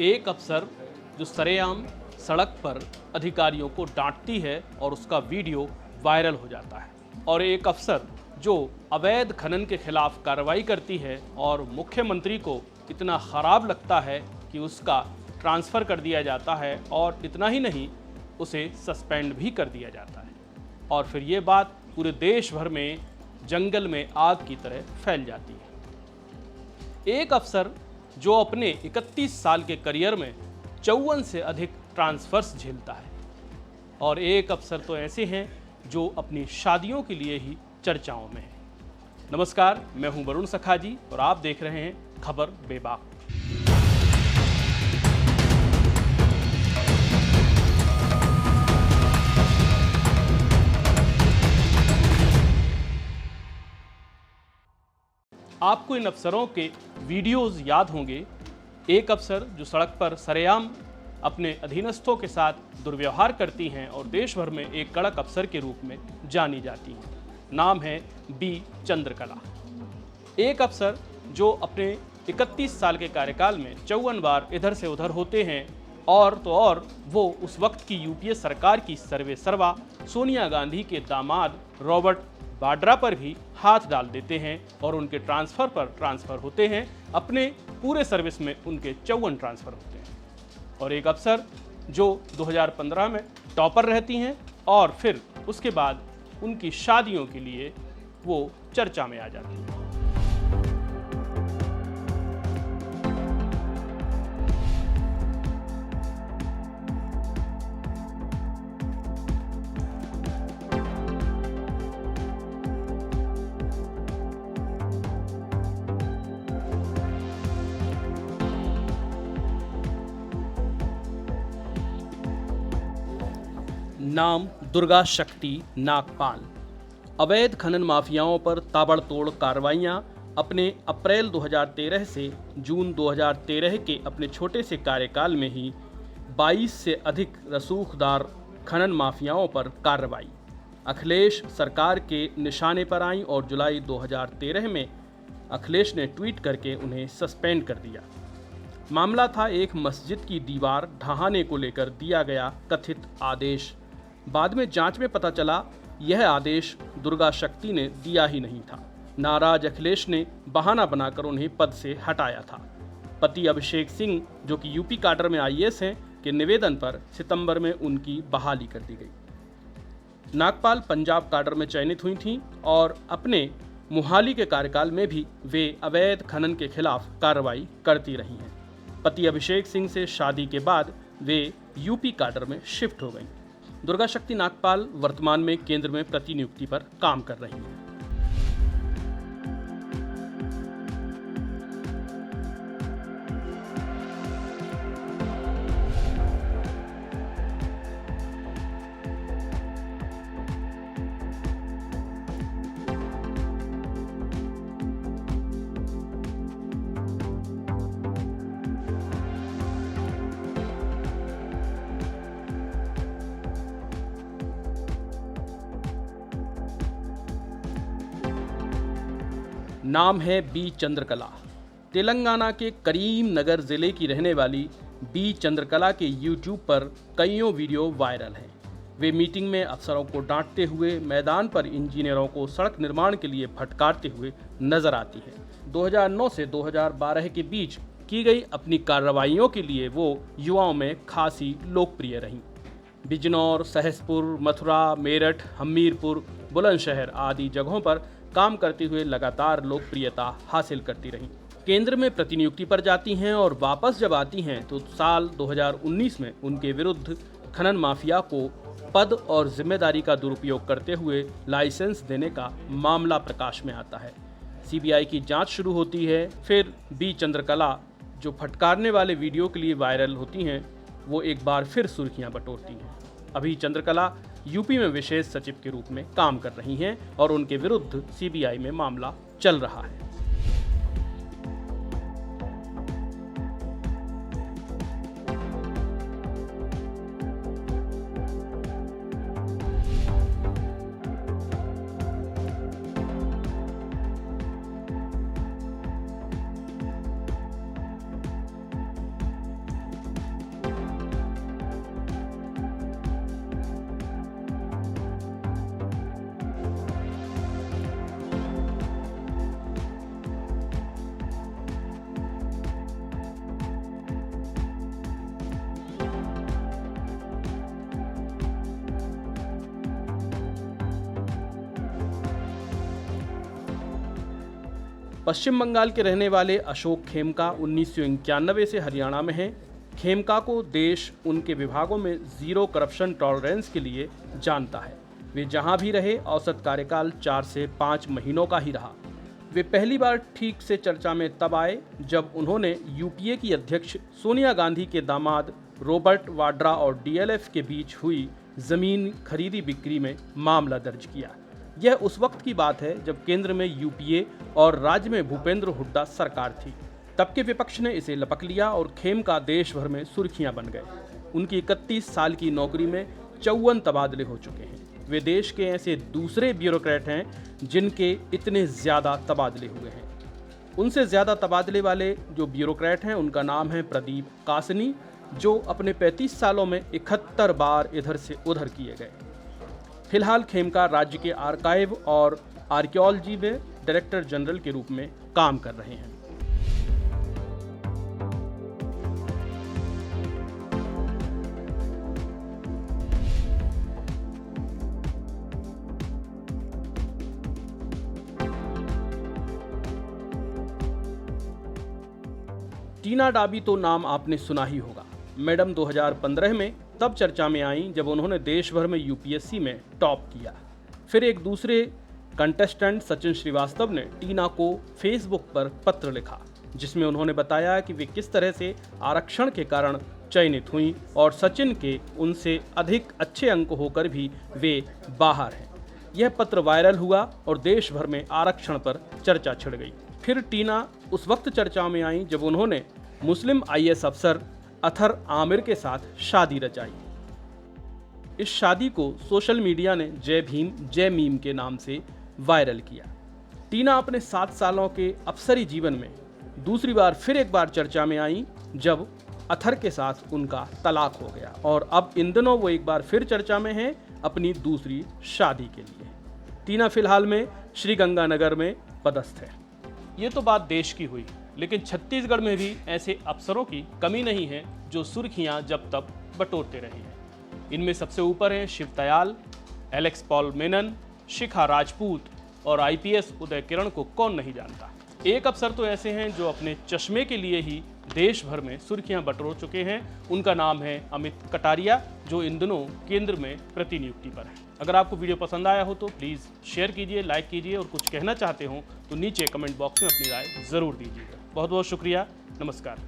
एक अफसर जो सरेआम सड़क पर अधिकारियों को डांटती है और उसका वीडियो वायरल हो जाता है, और एक अफसर जो अवैध खनन के खिलाफ कार्रवाई करती है और मुख्यमंत्री को इतना खराब लगता है कि उसका ट्रांसफ़र कर दिया जाता है, और इतना ही नहीं उसे सस्पेंड भी कर दिया जाता है। और फिर ये बात पूरे देश भर में जंगल में आग की तरह फैल जाती है। एक अफसर जो अपने 31 साल के करियर में 54 से अधिक ट्रांसफर्स झेलता है, और एक अफसर तो ऐसे हैं जो अपनी शादियों के लिए ही चर्चाओं में है। नमस्कार, मैं हूं वरुण सखाजी और आप देख रहे हैं खबर बेबाक। आपको इन अफसरों के वीडियोस याद होंगे। एक अफसर जो सड़क पर सरेआम अपने अधीनस्थों के साथ दुर्व्यवहार करती हैं और देश भर में एक कड़क अफसर के रूप में जानी जाती हैं। नाम है बी चंद्रकला। एक अफसर जो अपने 31 साल के कार्यकाल में 54 बार इधर से उधर होते हैं, और तो और वो उस वक्त की यूपीए सरकार की सर्वेसर्वा सोनिया गांधी के दामाद रॉबर्ट वाड्रा पर भी हाथ डाल देते हैं और उनके ट्रांसफ़र पर ट्रांसफ़र होते हैं। अपने पूरे सर्विस में उनके 54 ट्रांसफ़र होते हैं। और एक अफसर जो 2015 में टॉपर रहती हैं और फिर उसके बाद उनकी शादियों के लिए वो चर्चा में आ जाती हैं। नाम दुर्गा शक्ति नागपाल। अवैध खनन माफियाओं पर ताबड़तोड़ कार्रवाइयां अपने अप्रैल 2013 से जून 2013 के अपने छोटे से कार्यकाल में ही 22 से अधिक रसूखदार खनन माफियाओं पर कार्रवाई अखिलेश सरकार के निशाने पर आई, और जुलाई 2013 में अखिलेश ने ट्वीट करके उन्हें सस्पेंड कर दिया। मामला था एक मस्जिद की दीवार ढहाने को लेकर दिया गया कथित आदेश। बाद में जांच में पता चला यह आदेश दुर्गा शक्ति ने दिया ही नहीं था। नाराज अखिलेश ने बहाना बनाकर उन्हें पद से हटाया था। पति अभिषेक सिंह, जो कि यूपी काडर में आईएएस हैं, के निवेदन पर सितंबर में उनकी बहाली कर दी गई। नागपाल पंजाब काडर में चयनित हुई थीं और अपने मुहाली के कार्यकाल में भी वे अवैध खनन के खिलाफ कार्रवाई करती रही हैं। पति अभिषेक सिंह से शादी के बाद वे यूपी काडर में शिफ्ट हो गईं। दुर्गा शक्ति नागपाल वर्तमान में केंद्र में प्रतिनियुक्ति पर काम कर रही हैं। नाम है बी चंद्रकला। तेलंगाना के करीम नगर जिले की रहने वाली बी चंद्रकला के यूट्यूब पर कईयों वीडियो वायरल हैं। वे मीटिंग में अफसरों को डांटते हुए, मैदान पर इंजीनियरों को सड़क निर्माण के लिए फटकारते हुए नजर आती है। 2009 से 2012 के बीच की गई अपनी कार्रवाइयों के लिए वो युवाओं में खासी लोकप्रिय रहीं। बिजनौर, सहसपुर, मथुरा, मेरठ, हमीरपुर, बुलंदशहर आदि जगहों पर काम करते हुए लगातार लोकप्रियता हासिल करती रहीं। केंद्र में प्रतिनियुक्ति पर जाती हैं और वापस जब आती हैं तो साल 2019 में उनके विरुद्ध खनन माफिया को पद और जिम्मेदारी का दुरुपयोग करते हुए लाइसेंस देने का मामला प्रकाश में आता है। सीबीआई की जांच शुरू होती है। फिर बी चंद्रकला जो फटकारने वाले वीडियो के लिए वायरल होती हैं, वो एक बार फिर सुर्खियां बटोरती हैं। अभी चंद्रकला यूपी में विशेष सचिव के रूप में काम कर रही हैं और उनके विरुद्ध सीबीआई में मामला चल रहा है। पश्चिम बंगाल के रहने वाले अशोक खेमका 1991 से हरियाणा में हैं। खेमका को देश उनके विभागों में जीरो करप्शन टॉलरेंस के लिए जानता है। वे जहां भी रहे औसत कार्यकाल 4 से 5 महीनों का ही रहा। वे पहली बार ठीक से चर्चा में तब आए जब उन्होंने यूपीए की अध्यक्ष सोनिया गांधी के दामाद रॉबर्ट वाड्रा और डीएलएफ के बीच हुई जमीन खरीदी बिक्री में मामला दर्ज किया। यह उस वक्त की बात है जब केंद्र में यूपीए और राज्य में भूपेंद्र हुड्डा सरकार थी। तब के विपक्ष ने इसे लपक लिया और खेमका देश भर में सुर्खियां बन गए। उनकी 31 साल की नौकरी में 54 तबादले हो चुके हैं। वे देश के ऐसे दूसरे ब्यूरोक्रेट हैं जिनके इतने ज़्यादा तबादले हुए हैं। उनसे ज़्यादा तबादले वाले जो ब्यूरोक्रेट हैं उनका नाम है प्रदीप कासनी, जो अपने 35 सालों में 71 बार इधर से उधर किए गए। फिलहाल खेमका राज्य के आर्काइव और आर्कियोलॉजी में डायरेक्टर जनरल के रूप में काम कर रहे हैं। टीना डाबी तो नाम आपने सुना ही होगा। मैडम 2015 में तब चर्चा में आईं जब उन्होंने देश भर में यूपीएससी में टॉप किया। फिर एक दूसरे कंटेस्टेंट सचिन श्रीवास्तव ने टीना को फेसबुक पर पत्र लिखा, जिसमें उन्होंने बताया कि वे किस तरह से आरक्षण के कारण चयनित हुई और सचिन के उनसे अधिक अच्छे अंक होकर भी वे बाहर हैं। यह पत्र वायरल हुआ और देश भर में आरक्षण पर चर्चा छिड़ गई। फिर टीना उस वक्त चर्चा में आई जब उन्होंने मुस्लिम आईएएस अफसर अथर आमिर के साथ शादी रचाई। इस शादी को सोशल मीडिया ने जय भीम जय मीम के नाम से वायरल किया। टीना अपने 7 सालों के अफसरी जीवन में दूसरी बार फिर एक बार चर्चा में आई जब अथर के साथ उनका तलाक हो गया और अब इन दिनों वो एक बार फिर चर्चा में हैं अपनी दूसरी शादी के लिए। टीना फिलहाल में श्रीगंगानगर में पदस्थ है। ये तो बात देश की हुई, लेकिन छत्तीसगढ़ में भी ऐसे अफसरों की कमी नहीं है जो सुर्खियां जब तक बटोरते रहे हैं। इनमें सबसे ऊपर हैं शिव दयाल, एलेक्स पॉल मेनन, शिखा राजपूत और आईपीएस उदय किरण को कौन नहीं जानता। एक अफसर तो ऐसे हैं जो अपने चश्मे के लिए ही देश भर में सुर्खियां बटोर चुके हैं। उनका नाम है अमित कटारिया, जो इन दिनों केंद्र में प्रतिनियुक्ति पर है। अगर आपको वीडियो पसंद आया हो तो प्लीज़ शेयर कीजिए, लाइक कीजिए और कुछ कहना चाहते हो तो नीचे कमेंट बॉक्स में अपनी राय ज़रूर दीजिएगा। बहुत बहुत शुक्रिया। नमस्कार।